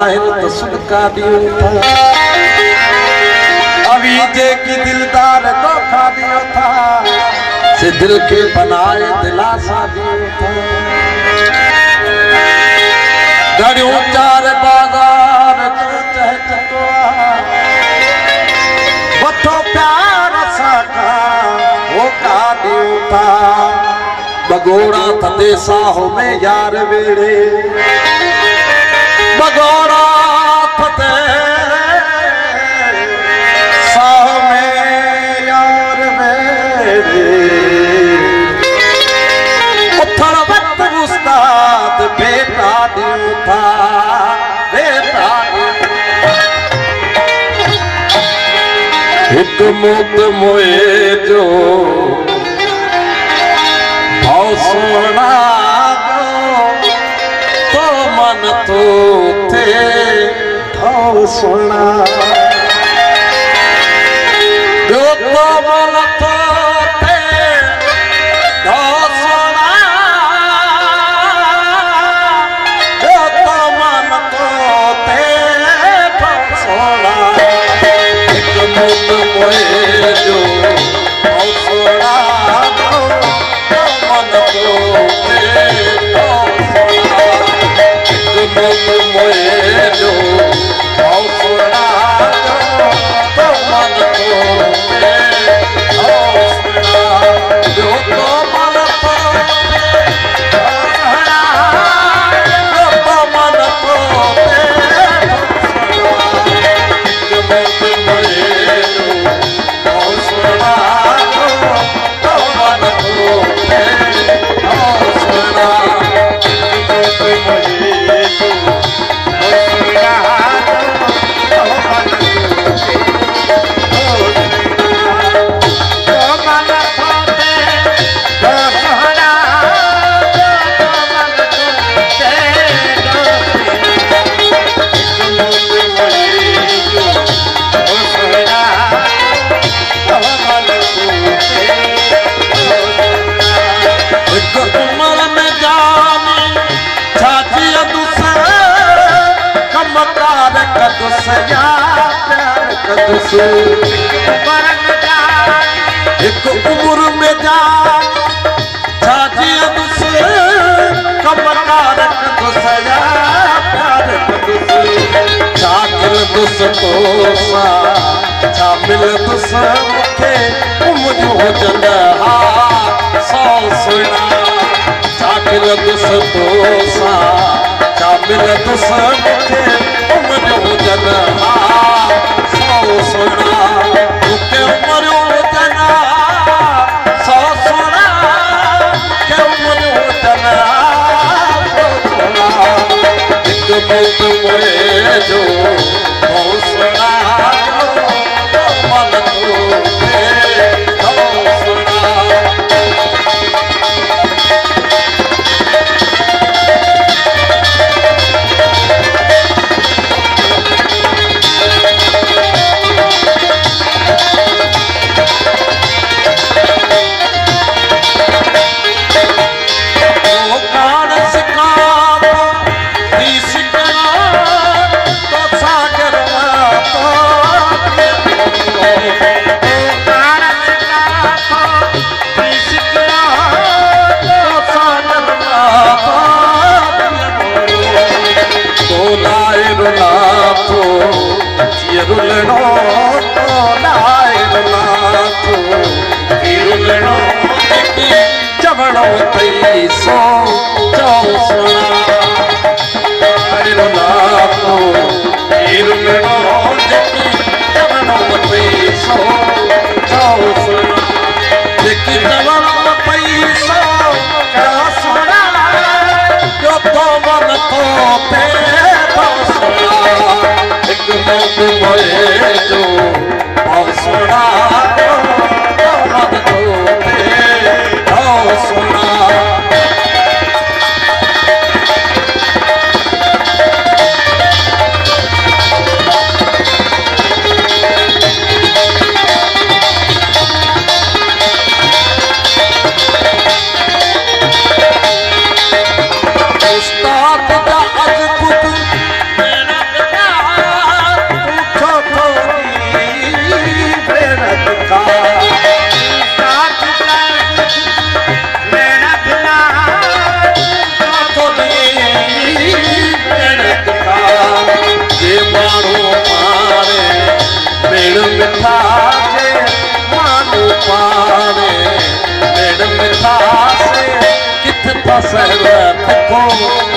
तो सुनका दियो था अभी जे की दिलदार धोखा दियो था से दिल के बनाए दिलासा दियो था गड़ियों चार बाजार बठो प्यार साका वो का दियो था बगोड़ा थते साहो में यार वेड़े बगोड़ा फते साह में यार मेरे उथड़ वक्त उस्ताद बेटा दियो था बेटा एक मुक्त मोए जो भाव सोना तो थे भाव सोना जो तो मन तो थे भाव सोना जो तो मन तो थे भाव सोना एक मुक्त मोए जो भाव सोना तो मन तो थे मोए जो भाव सोना तो मन को भाव सोना जो तो मन को जो तो मन को मोए जो भाव सोना तो मन को भाव सोना एक उम्र में जा छाजिया दूसरे कमकार दुसया प्यार छाकिल दुस को सा छामिल दुस के मुझो जन हा सौ सुना छाकिल दुस को सा छामिल दुस के मुझो जन हा सौ सुना के मरो जना सौ सुना के मरो जना एक बहुत मोए जो भाव सुना मन को भाव सुना रुलनो तो लाए रुलातो रुलनो जवड़ो तई सो जाओ सुना रुलातो रुलनो जवड़ो तई सो जाओ सुना देखी जवड़ो तई सो जाओ सुना जो तो मन तो पे सुना एक मुक्त मोए जो भाव सोना तो मन को भाव सोना उस्ताद का अद्भुत मेरा सहर को